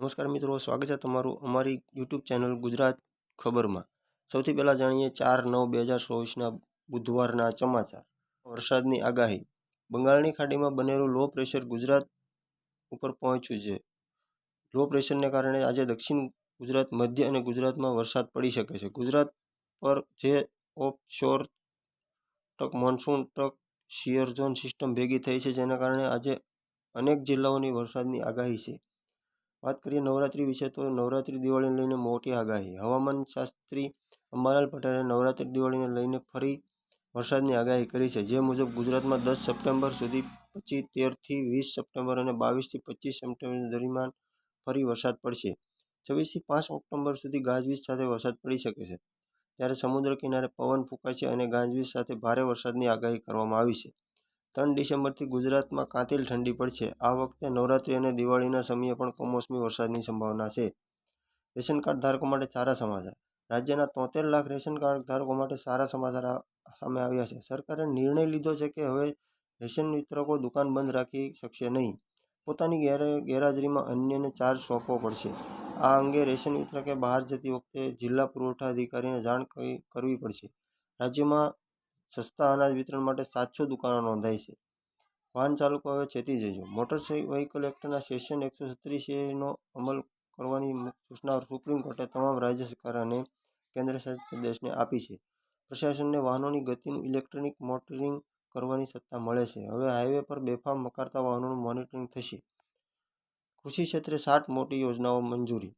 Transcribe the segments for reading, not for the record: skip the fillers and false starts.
નમસ્કાર મિત્રો, સ્વાગત છે તમારું અમારી યુટ્યુબ ચેનલ ગુજરાત ખબરમાં। સૌથી પહેલાં જાણીએ 4/9/2024ના બુધવારના સમાચાર। વરસાદની આગાહી। બંગાળની ખાડીમાં બનેલું લો પ્રેશર ગુજરાત ઉપર પહોંચ્યું છે। લો પ્રેશરને કારણે આજે દક્ષિણ ગુજરાત, મધ્ય અને ગુજરાતમાં વરસાદ પડી શકે છે। ગુજરાત પર જે offshore truck monsoon truck shear zone system ભેગી થઈ છે, જેના કારણે આજે અનેક જિલ્લાઓની વરસાદની આગાહી છે। વાત કરીએ નવરાત્રી વિશે તો નવરાત્રી દિવાળીને લઈને મોટી આગાહી। હવામાન શાસ્ત્રી અંબાલાલ પટેલે નવરાત્રી દિવાળીને લઈને ફરી વરસાદની આગાહી કરી છે, જે મુજબ ગુજરાતમાં 10 સપ્ટેમ્બર સુધી, પછી 13થી 20 સપ્ટેમ્બર અને 22થી 25 સપ્ટેમ્બર દરમિયાન ફરી વરસાદ પડશે। 26થી 5 ઓક્ટોબર સુધી ગાજવીજ સાથે વરસાદ પડી શકે છે, ત્યારે સમુદ્ર કિનારે પવન ફૂંકાશે અને ગાજવીજ સાથે ભારે વરસાદની આગાહી કરવામાં આવી છે। 3 ડિસેમ્બરથી ગુજરાતમાં કાતિલ ઠંડી પડશે। આ વખતે નવરાત્રી અને દિવાળીના સમયે પણ કમોસમી વરસાદની સંભાવના છે। રેશન કાર્ડ ધારકો માટે સારા સમાચાર। રાજ્યના 73 લાખ રેશન કાર્ડ ધારકો માટે સારા સમાચાર સામે આવ્યા છે। સરકારે નિર્ણય લીધો છે કે હવે રેશન વિતરકો દુકાન બંધ રાખી શકશે નહીં। પોતાની ગેરહાજરીમાં અન્યને ચાર્જ સોંપવો પડશે। આ અંગે રેશન વિતરકે બહાર જતી વખતે જિલ્લા પુરવઠા અધિકારીને જાણ કરવી પડશે। રાજ્યમાં સસ્તા અનાજ વિતરણ માટે 700 દુકાનો નોંધાઈ છે। વાહન ચાલકો હવે ચેતી જજો। મોટર વ્હીકલ એક્ટના સેક્શન 137A નો અમલ કરવાની સૂચના સુપ્રીમ કોર્ટે તમામ રાજ્ય સરકાર અને કેન્દ્રશાસિત પ્રદેશને આપી છે। પ્રશાસનને વાહનોની ગતિનું ઇલેક્ટ્રોનિક મોનિટરિંગ કરવાની સત્તા મળે છે। હવે હાઈવે પર બેફામ મકારતા વાહનોનું મોનિટરિંગ થશે। કૃષિ ક્ષેત્રે 60 મોટી યોજનાઓ મંજૂરી।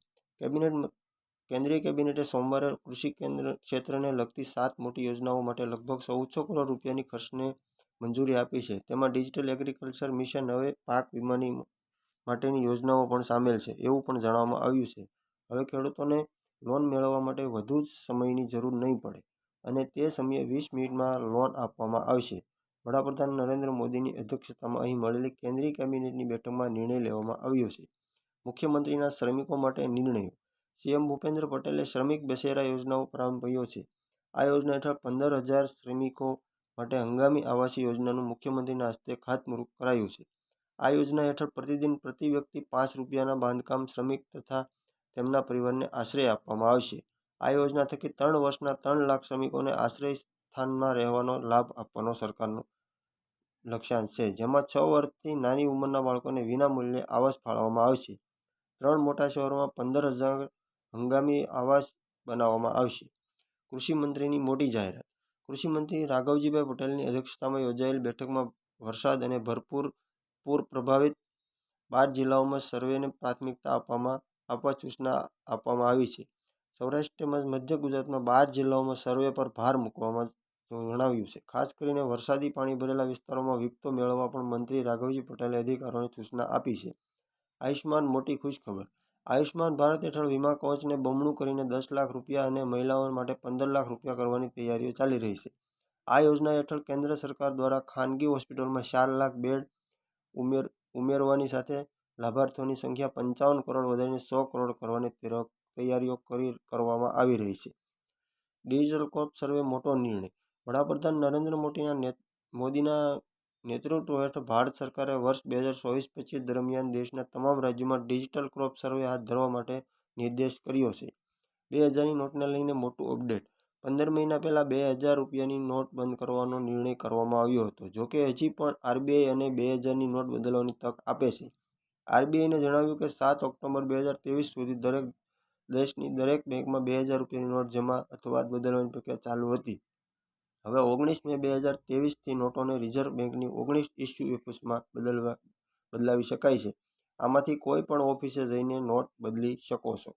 કેન્દ્રીય કેબિનેટે સોમવારે કૃષિ ક્ષેત્રને લગતી 7 મોટી યોજનાઓ માટે લગભગ 1400 કરોડ રૂપિયાની ખર્ચને મંજૂરી આપી છે। તેમાં ડિજિટલ એગ્રીકલ્ચર મિશન, હવે પાક વીમાની માટેની યોજનાઓ પણ સામેલ છે, એવું પણ જણાવવામાં આવ્યું છે। હવે ખેડૂતોને લોન મેળવવા માટે વધુ સમયની જરૂર નહીં પડે અને તે સમયે 20 મિનિટમાં લોન આપવામાં આવશે। વડાપ્રધાન નરેન્દ્ર મોદીની અધ્યક્ષતામાં અહીં મળેલી કેન્દ્રીય કેબિનેટની બેઠકમાં નિર્ણય લેવામાં આવ્યો છે। મુખ્યમંત્રીના શ્રમિકો માટે નિર્ણયો। સીએમ ભૂપેન્દ્ર પટેલે શ્રમિક બસેરા યોજનાનો પ્રારંભ કર્યો છે। આ યોજના હેઠળ 15,000 શ્રમિકો માટે હંગામી આવાસ યોજનાનું મુખ્યમંત્રીના હસ્તે ખાતમુહૂર્ત કરાયું છે। આ યોજના હેઠળ પ્રતિદિન પ્રતિ વ્યક્તિ 5 રૂપિયાના બાંધકામ શ્રમિક તથા તેમના પરિવારને આશ્રય આપવામાં આવશે। આ યોજના થકી 3 વર્ષના 3 લાખ શ્રમિકોને આશ્રય સ્થાનમાં રહેવાનો લાભ આપવાનો સરકારનો લક્ષ્યાંક છે, જેમાં 6 વર્ષથી નાની ઉંમરના બાળકોને વિના મૂલ્યે આવાસ ફાળવવામાં આવશે। 3 મોટા શહેરોમાં 15,000 હંગામી આવાસ બનાવવામાં આવશે। કૃષિ મંત્રીની મોટી જાહેરાત। કૃષિ મંત્રી રાઘવજીભાઈ પટેલની અધ્યક્ષતામાં યોજાયેલ બેઠકમાં વરસાદ અને પૂર પ્રભાવિત 12 જિલ્લાઓમાં સર્વેને પ્રાથમિકતા આપવા સૂચના આપવામાં આવી છે। સૌરાષ્ટ્ર તેમજ મધ્ય ગુજરાતમાં 12 જિલ્લાઓમાં સર્વે પર ભાર મૂકવામાં જણાવ્યું છે। ખાસ કરીને વરસાદી પાણી ભરેલા વિસ્તારોમાં વિગતો મેળવવા પણ મંત્રી રાઘવજી પટેલે અધિકારીઓને સૂચના આપી છે। આયુષ્માન મોટી ખુશખબર। આયુષ્માન ભારત હેઠળ વીમા કવચને બમણું કરીને 10 લાખ રૂપિયા અને મહિલાઓ માટે 15 લાખ રૂપિયા કરવાની તૈયારીઓ ચાલી રહી છે। આ યોજના હેઠળ કેન્દ્ર સરકાર દ્વારા ખાનગી હોસ્પિટલોમાં 4 લાખ બેડ ઉમેરવાની સાથે લાભાર્થીઓની સંખ્યા 55 કરોડ વધારીને 100 કરોડ કરવાની તૈયારીઓ કરવામાં આવી રહી છે। ડિજિટલ ક્રોપ સર્વે મોટો નિર્ણય। વડાપ્રધાન નરેન્દ્ર મોદીના નેતૃત્વ હેઠળ ભારત સરકારે વર્ષ 2024-25 દરમિયાન દેશના તમામ રાજ્યોમાં ડિજિટલ ક્રોપ સર્વે હાથ ધરવા માટે નિર્દેશ કર્યો છે। 2000ની નોટને લઈને મોટું અપડેટ। 15 મહિના પહેલા 2000 રૂપિયાની નોટ બંધ કરવાનો નિર્ણય કરવામાં આવ્યો હતો। જોકે હજી પણ આરબીઆઈ અને 2000ની નોટ બદલવાની તક આપે છે। આરબીઆઈને જણાવ્યું કે 7 ઓક્ટોબર 2023 સુધી દેશની દરેક બેંકમાં 2000 રૂપિયાની નોટ જમા અથવા બદલવાની પ્રક્રિયા ચાલુ હતી। હવે 19 મે 2023થી નોટોને રિઝર્વ બેંકની 19 ઇસ્યુ ઓફિસમાં બદલાવી શકાય છે। આમાંથી કોઈ પણ ઓફિસે જઈને નોટ બદલી શકો છો।